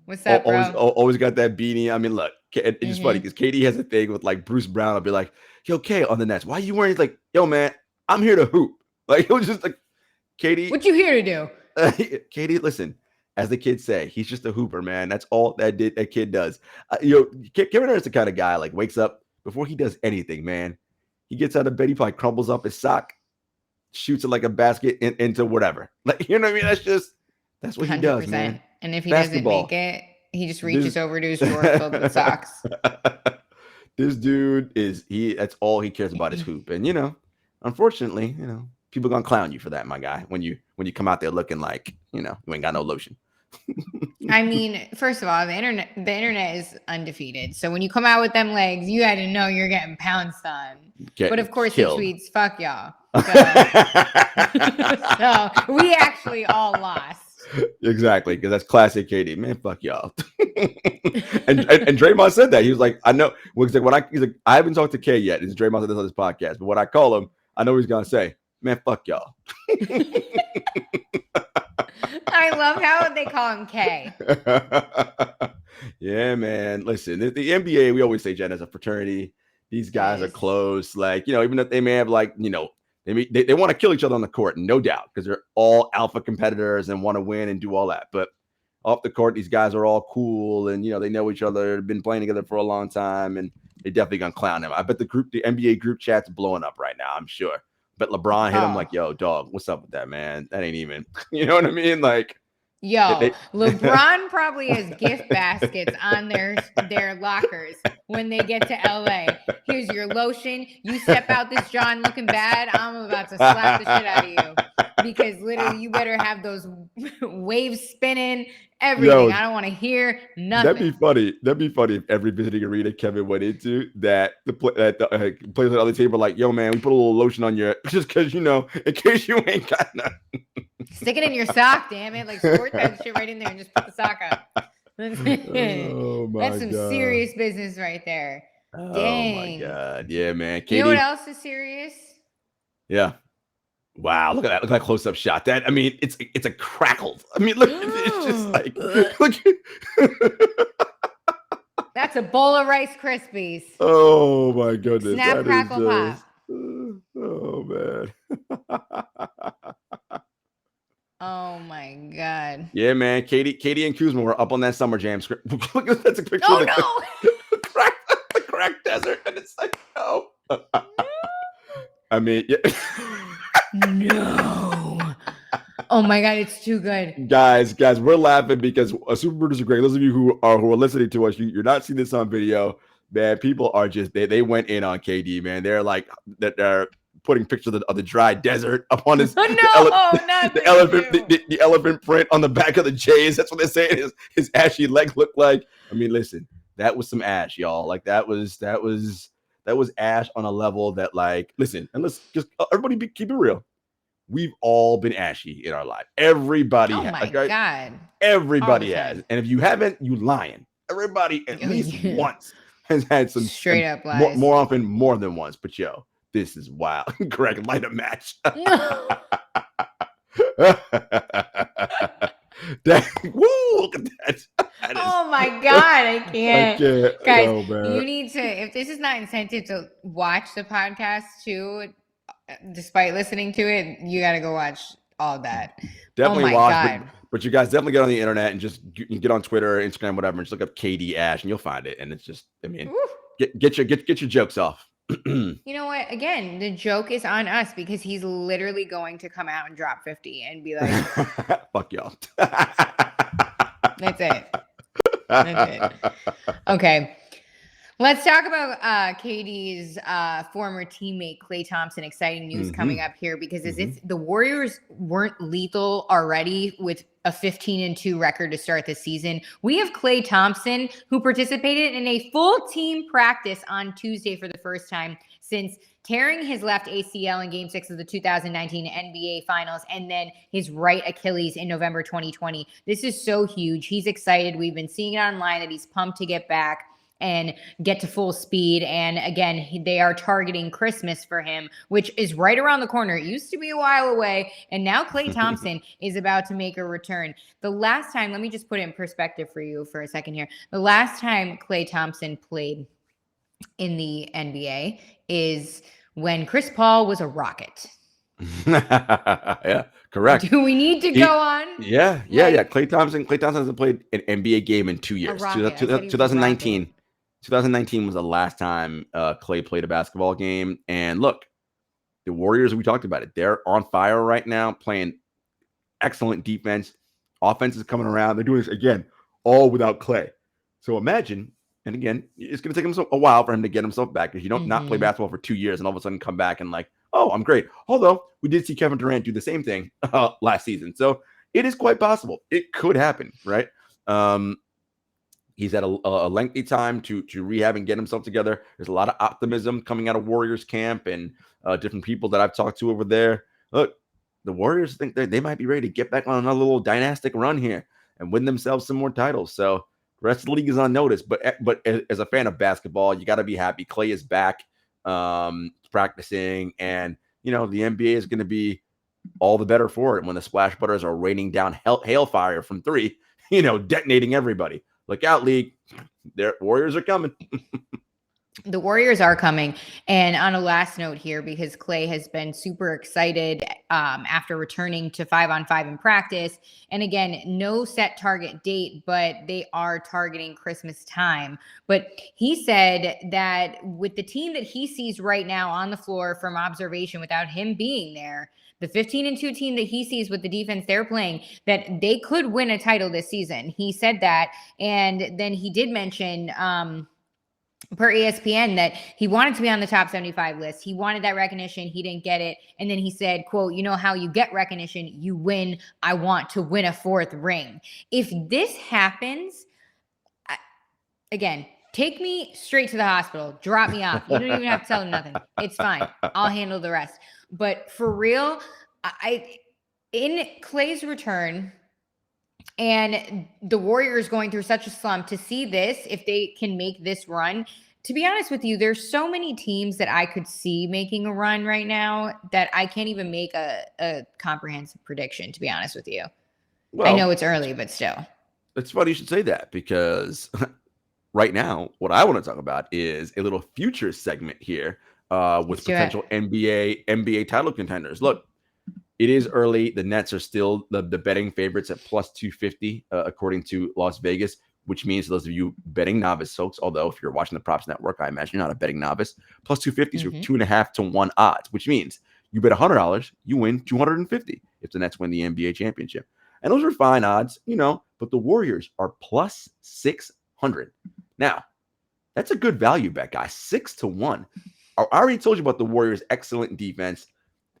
What's up, bro? Always got that beanie. I mean, look, it's just funny because Katie has a thing with like Bruce Brown. I'll be like, yo, Kay, on the Nets, why are you wearing? He's like, yo, man, I'm here to hoop. Like, it was just like, Katie. What you here to do? Katie, listen, as the kids say, he's just a hooper, man. That's all that kid does. Kevin Durant's the kind of guy, like, wakes up before he does anything, man. He gets out of bed, he probably crumbles up his sock, shoots it like a basket into whatever. Like, you know what I mean? That's what he does, man. And if he doesn't make it, he just reaches over to his drawer filled with socks. This dude that's all he cares about is hoop. And, unfortunately, people gonna clown you for that, my guy, when you come out there looking like, you ain't got no lotion. I mean, first of all, the internet is undefeated. So when you come out with them legs, you had to know you're getting pounced on. But of course, killed. He tweets, "Fuck y'all." So we actually all lost. Exactly, because that's classic Katie. Man, fuck y'all. and Draymond said that. He was like, I know. He's like, I haven't talked to Kay yet. It's Draymond said this on this podcast. But when I call him, I know he's gonna say, man, fuck y'all. I love how they call him K. Yeah, man. Listen, the NBA, we always say, Jen, as a fraternity, these guys are close. Like, even if they may have they want to kill each other on the court, no doubt, because they're all alpha competitors and want to win and do all that. But off the court, these guys are all cool and, they know each other, have been playing together for a long time, and they definitely gonna clown him. I bet the NBA group chat's blowing up right now, I'm sure. But LeBron hit him like, yo, dog, what's up with that, man? That ain't even, you know what I mean? Like, LeBron probably has gift baskets on their lockers when they get to LA. Here's your lotion. You step out this John looking bad, I'm about to slap the shit out of you. Because literally, you better have those waves spinning, everything. Yo, I don't want to hear nothing. That'd be funny if every visiting arena Kevin went into that the players at the other table like, yo, man, we put a little lotion on your just because in case you ain't got nothing. Stick it in your sock, damn it! Like squirt that shit right in there and just put the sock up. That's some serious business right there. Dang. Oh my god, yeah, man. Katie, you know what else is serious? Yeah. Wow, look at that! Look at that close-up shot. That it's a crackle. I mean, look, it's just like look. That's a bowl of Rice Krispies. Oh my goodness! Snap, crackle, pop. Oh man. Oh my god. Yeah, man. Katie and Kuzma were up on that Summer Jam script. Look at that's a picture of the crack desert, and it's like no. I mean, yeah. No. Oh my god, it's too good. Guys, we're laughing because Super Producer Greg, those of you who are listening to us, you're not seeing this on video, man. People are just they went in on KD, man. They're like they're putting pictures of the dry desert up on his the elephant print on the back of the Jays. That's what they're saying his ashy leg looked like. I mean, listen, that was some ash, y'all. Like that was ash on a level that, like, listen, and let's just everybody keep it real. We've all been ashy in our life. Everybody has. Oh my god. Everybody has. And if you haven't, you lying. Everybody at least once has had some straight up lies. More often, more than once. But yo, this is wild. Correct. Light a match. Look at that. Oh my god, I can't. Guys, oh, you need to, if this is not incentive to watch the podcast too, despite listening to it, you got to go watch all that. Definitely watch. But you guys definitely get on the internet and just get on Twitter, Instagram, whatever, and just look up KD Ash and you'll find it. And it's just, I mean, get your jokes off. You know what? Again, the joke is on us because he's literally going to come out and drop 50 and be like, fuck y'all. That's it. Okay. Let's talk about KD's former teammate, Klay Thompson. Exciting news coming up here because as if the Warriors weren't lethal already with a 15-2 record to start the season, we have Klay Thompson, who participated in a full team practice on Tuesday for the first time, since tearing his left ACL in Game 6 of the 2019 NBA Finals and then his right Achilles in November 2020. This is so huge. He's excited. We've been seeing it online that he's pumped to get back and get to full speed. And again, they are targeting Christmas for him, which is right around the corner. It used to be a while away, and now Klay Thompson is about to make a return. The last time, let me just put it in perspective for you for a second here. The last time Klay Thompson played in the NBA is when Chris Paul was a Rocket. Yeah, correct. Do we need to go on? Yeah. Klay Thompson hasn't played an NBA game in 2 years. 2019. 2019 was the last time Klay played a basketball game. And look, the Warriors, we talked about it. They're on fire right now, playing excellent defense. Offense is coming around. They're doing this again, all without Klay. So imagine, and again, it's going to take him a while for him to get himself back because you don't not play basketball for 2 years and all of a sudden come back and like, oh, I'm great. Although we did see Kevin Durant do the same thing last season. So it is quite possible. It could happen, right? He's had a lengthy time to rehab and get himself together. There's a lot of optimism coming out of Warriors camp and different people that I've talked to over there. Look, the Warriors think they might be ready to get back on another little dynastic run here and win themselves some more titles. So the rest of the league is on notice. But as a fan of basketball, you got to be happy. Klay is back practicing, and the NBA is going to be all the better for it when the Splash Brothers are raining down hailfire from three, detonating everybody. Look out, league. Their Warriors are coming. The Warriors are coming. And on a last note here, because Klay has been super excited after returning to 5-on-5 in practice. And again, no set target date, but they are targeting Christmas time. But he said that with the team that he sees right now on the floor from observation without him being there, the 15-2 team that he sees with the defense they're playing, that they could win a title this season. He said that. And then he did mention per ESPN that he wanted to be on the top 75 list. He wanted that recognition. He didn't get it. And then he said, quote, you know how you get recognition, you win. I want to win a 4th ring. If this happens, again, take me straight to the hospital. Drop me off. You don't even have to tell them nothing. It's fine. I'll handle the rest. But for real, in Klay's return and the Warriors going through such a slump, to see this, if they can make this run, to be honest with you, there's so many teams that I could see making a run right now that I can't even make a comprehensive prediction, to be honest with you. Well, I know it's early, but still. It's funny you should say that, because right now, what I want to talk about is a little future segment here with potential NBA title contenders. Look, it is early. The Nets are still the betting favorites at plus 250, according to Las Vegas, which means those of you betting novice folks, although if you're watching the Props Network, I imagine you're not a betting novice, plus 250 is 2.5 to 1 odds, which means you bet $100, you win 250 if the Nets win the NBA championship. And those are fine odds, but the Warriors are plus 600. Now, that's a good value bet, guys. 6 to 1. I already told you about the Warriors' excellent defense.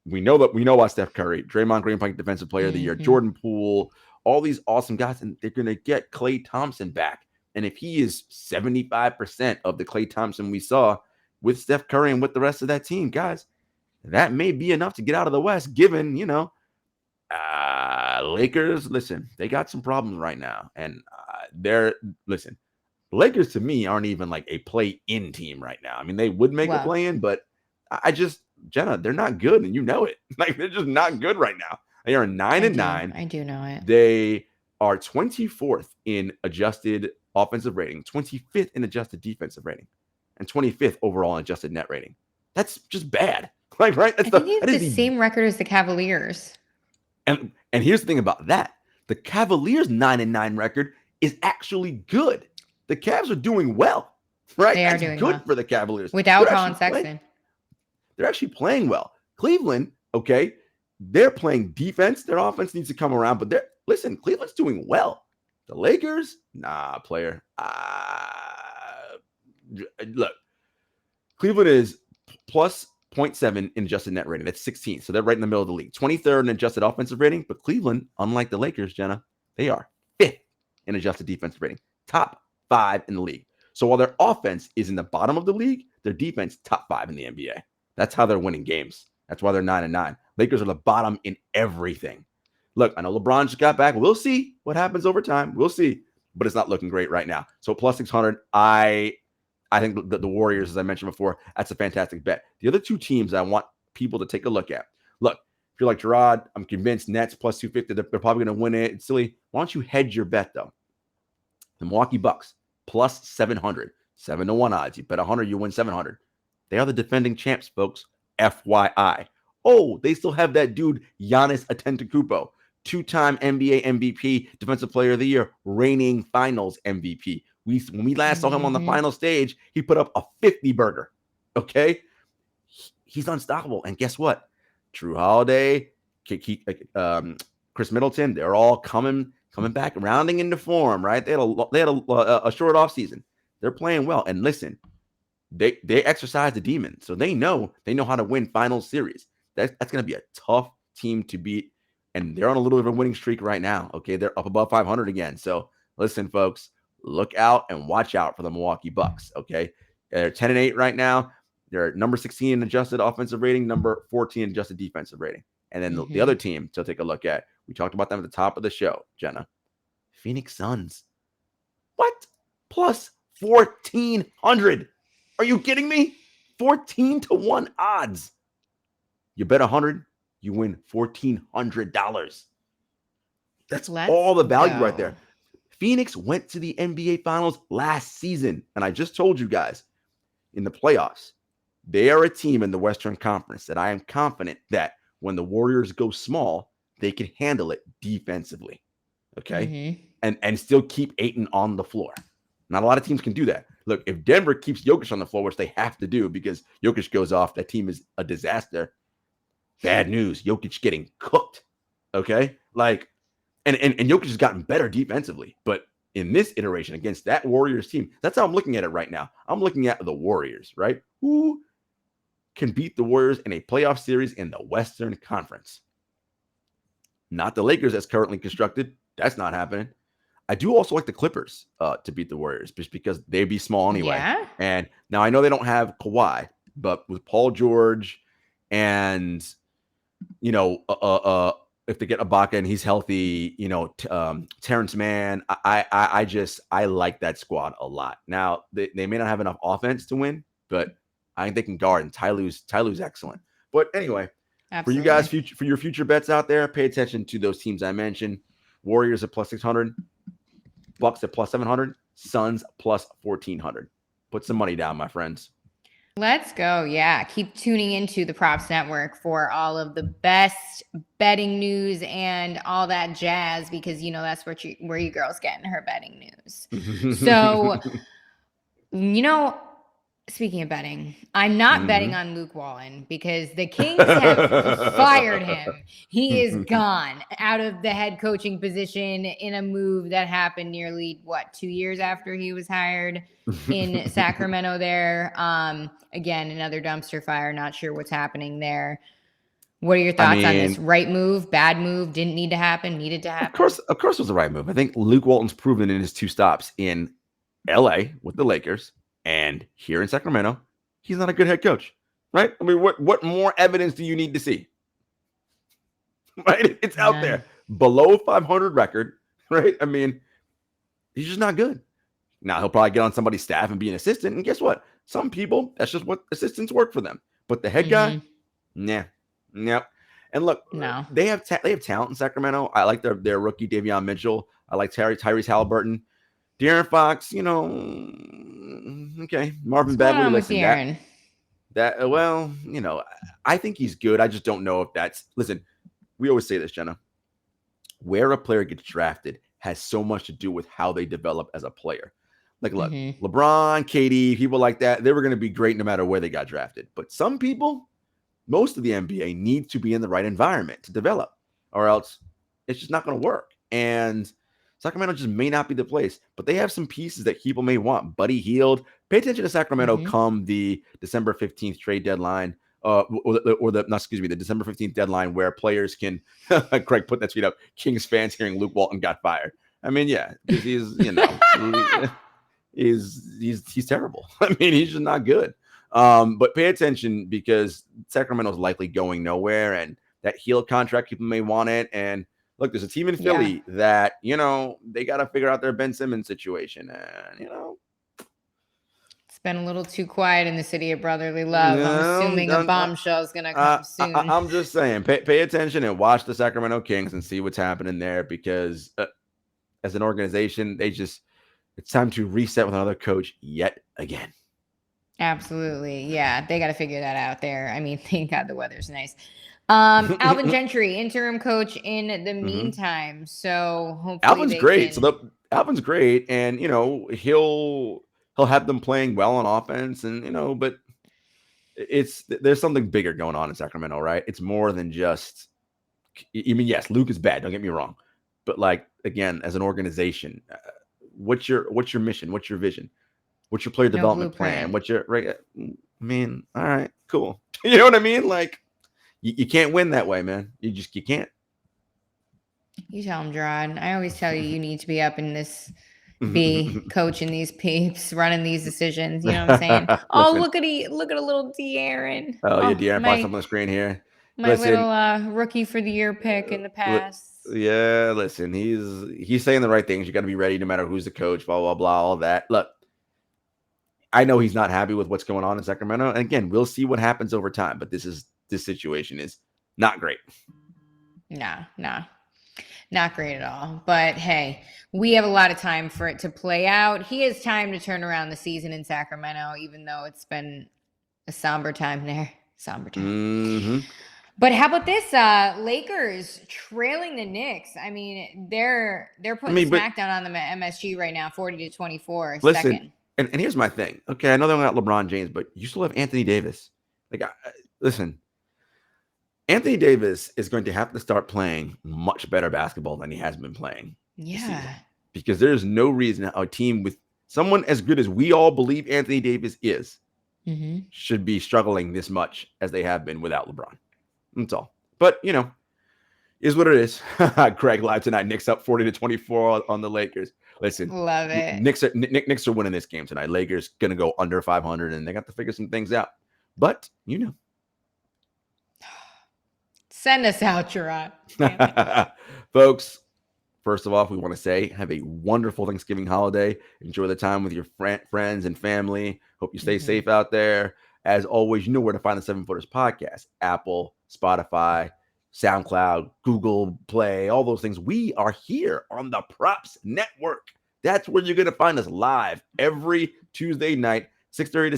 We know about Steph Curry, Draymond Green playing Defensive Player of the Year, Jordan Poole, all these awesome guys, and they're going to get Klay Thompson back. And if he is 75% of the Klay Thompson we saw with Steph Curry and with the rest of that team, guys, that may be enough to get out of the West, given, Lakers, listen, they got some problems right now. And listen, Lakers to me aren't even like a play-in team right now. I mean, they would make a play-in, but Jenna, they're not good, and you know it. Like, they're just not good right now. They are 9-9. I do know it. They are 24th in adjusted offensive rating, 25th in adjusted defensive rating, and 25th overall in adjusted net rating. That's just bad. Like, right? That's the same record as the Cavaliers. And here's the thing about that. The Cavaliers' 9-9 record is actually good. The Cavs are doing well, right? They are doing good well for the Cavaliers. without Colin Sexton. They're actually playing well. Cleveland, okay, they're playing defense. Their offense needs to come around, but listen, Cleveland's doing well. The Lakers, nah, player. Look, Cleveland is plus 0.7 in adjusted net rating. That's 16th. So they're right in the middle of the league. 23rd in adjusted offensive rating. But Cleveland, unlike the Lakers, Jenna, they are 5th in adjusted defensive rating. Top 5 in the league. So while their offense is in the bottom of the league, their defense top 5 in the NBA. That's how they're winning games. That's why they're 9-9. Lakers are the bottom in everything. Look, I know LeBron just got back. We'll see what happens over time. We'll see. But it's not looking great right now. So plus 600, I think the Warriors, as I mentioned before, that's a fantastic bet. The other two teams I want people to take a look at. Look, if you're like Jarod, I'm convinced Nets plus 250, they're probably going to win it. It's silly. Why don't you hedge your bet, though? The Milwaukee Bucks plus 700, 7-1 odds. You bet 100, you win 700. They are the defending champs, folks. FYI. Oh, they still have that dude, Giannis Antetokounmpo, 2-time NBA MVP, Defensive Player of the Year, reigning Finals MVP. When we last saw him on the final stage, he put up a 50 burger. Okay, he's unstoppable. And guess what? Drew Holiday, Chris Middleton, they're all coming back, rounding into form. Right? They had a short off season. They're playing well. And listen, they exercise the demon, so they know how to win final series. That's going to be a tough team to beat, and they're on a little bit of a winning streak right now. Okay, they're up above 500 again. So listen, folks, look out and watch out for the Milwaukee Bucks. Okay, they're 10-8 right now. They're number 16 in adjusted offensive rating, number 14 in adjusted defensive rating. And then the other team to take a look at, we talked about them at the top of the show, Jenna. Phoenix Suns. What? Plus 1,400. Are you kidding me? 14-1 odds. You bet 100, you win $1,400. That's all the value right there. Phoenix went to the NBA Finals last season, and I just told you guys, in the playoffs, they are a team in the Western Conference that I am confident that when the Warriors go small, they can handle it defensively, okay? And still keep Ayton on the floor. Not a lot of teams can do that. Look, if Denver keeps Jokic on the floor, which they have to do because Jokic goes off, that team is a disaster. Bad news, Jokic getting cooked, okay? Like, and Jokic has gotten better defensively, but in this iteration against that Warriors team, that's how I'm looking at it right now. I'm looking at the Warriors, right? Who can beat the Warriors in a playoff series in the Western Conference? Not the Lakers as currently constructed. That's not happening. I do also like the Clippers to beat the Warriors just because they'd be small anyway. Yeah. And now I know they don't have Kawhi, but with Paul George and, you know, if they get Ibaka and he's healthy, you know, Terrence Mann, I like that squad a lot. Now, they may not have enough offense to win, but I think they can guard, and Ty Lue's excellent. But anyway, For you guys, for your future bets out there, pay attention to those teams I mentioned. Warriors at plus 600, Bucks at plus 700, Suns plus 1,400. Put some money down, my friends. Let's go. Yeah. Keep tuning into the Props Network for all of the best betting news and all that jazz, because, you know, that's where you girls getting her betting news. So, you know, speaking of betting, I'm not betting on Luke Walton because the Kings have fired him. He is gone out of the head coaching position in a move that happened nearly, 2 years after he was hired in Sacramento there. Again, another dumpster fire. Not sure what's happening there. What are your thoughts on this? Right move, bad move, didn't need to happen, needed to happen? Of course it was the right move. I think Luke Walton's proven in his 2 stops in LA with the Lakers and here in Sacramento, he's not a good head coach, right? I mean, what more evidence do you need to see? Right? It's out there. Below 500 record, right? I mean, he's just not good. Now, he'll probably get on somebody's staff and be an assistant. And guess what? Some people, that's just what assistants work for them. But the head guy, nah. And look, they have talent in Sacramento. I like their rookie, Davion Mitchell. I like Tyrese Halliburton. De'Aaron Fox, you know, okay. Marvin Bagley, listen, well, you know, I think he's good. I just don't know if listen, we always say this, Jenna. Where a player gets drafted has so much to do with how they develop as a player. Like, look, LeBron, KD, people like that, they were going to be great no matter where they got drafted. But some people, most of the NBA need to be in the right environment to develop, or else it's just not going to work. And Sacramento just may not be the place, but they have some pieces that people may want. Buddy Hield. Pay attention to Sacramento come the December 15th trade deadline, the December 15th deadline where players can, Craig put that tweet up, Kings fans hearing Luke Walton got fired. I mean, yeah, because he's, you know, he's terrible. I mean, he's just not good. But pay attention because Sacramento's likely going nowhere, and that heel contract, people may want it. And look, there's a team in Philly that, they got to figure out their Ben Simmons situation. And, it's been a little too quiet in the city of brotherly love. I'm assuming a bombshell is going to come soon. I'm just saying, pay attention and watch the Sacramento Kings and see what's happening there because as an organization, it's time to reset with another coach yet again. Absolutely. Yeah, they got to figure that out there. I mean, thank God the weather's nice. Alvin Gentry, interim coach in the meantime. So hopefully Alvin's great. Alvin's great, and he'll have them playing well on offense, and but there's something bigger going on in Sacramento, right? It's more than just. I mean, yes, Luke is bad. Don't get me wrong, but again, as an organization, what's your mission? What's your vision? What's your player development plan? What's your right? I mean, all right, cool. You know what I mean? You can't win that way, man. You can't. You tell him, Jarod. I always tell you need to be up in this, be coaching these peeps, running these decisions. You know what I'm saying? Oh, look at a little De'Aaron. Oh, yeah, De'Aaron pops up on the screen here. My little rookie for the year pick in the past. Yeah, listen, he's saying the right things. You got to be ready no matter who's the coach, blah, blah, blah, all that. Look, I know he's not happy with what's going on in Sacramento. And again, we'll see what happens over time. But this situation is not great. Nah, not great at all. But hey, we have a lot of time for it to play out. He has time to turn around the season in Sacramento, even though it's been a somber time there. Somber time. Mm-hmm. But how about this? Lakers trailing the Knicks. I mean, they're putting SmackDown on the MSG right now, 40-24. Listen, second. And here's my thing. Okay, I know they don't got LeBron James, but you still have Anthony Davis. Listen, Anthony Davis is going to have to start playing much better basketball than he has been playing. Yeah. Because there's no reason a team with someone as good as we all believe Anthony Davis is should be struggling this much as they have been without LeBron. That's all. But, is what it is. Craig live tonight. Knicks up 40-24 on the Lakers. Listen, love it. Knicks are winning this game tonight. Lakers going to go under 500, and they got to figure some things out. But, Send us out, Jarod. Folks, first of all, we want to say have a wonderful Thanksgiving holiday. Enjoy the time with your friends and family. Hope you stay safe out there. As always, you know where to find the 7 Footers podcast. Apple, Spotify, SoundCloud, Google Play, all those things. We are here on the Props Network. That's where you're going to find us live every Tuesday night, 6:30 to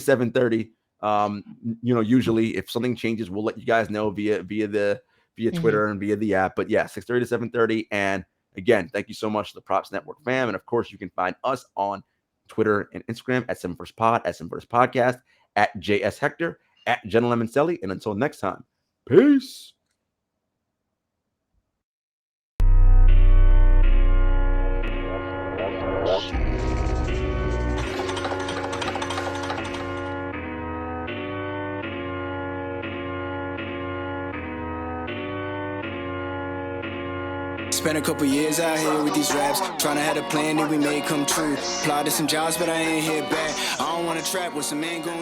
7:30. Usually if something changes, we'll let you guys know via Twitter and via the app. But yeah, 6:30 to 7:30. And again, thank you so much to the Props Network fam. And of course, you can find us on Twitter and Instagram at 7 Footers Pod, at 7 Footers Podcast, at JS Hector, at Jenna Lemoncelli. And until next time, peace. Spent a couple years out here with these raps, trying to have a plan that we made come true. Applied to some jobs, but I ain't hit back. I don't want to trap with some man going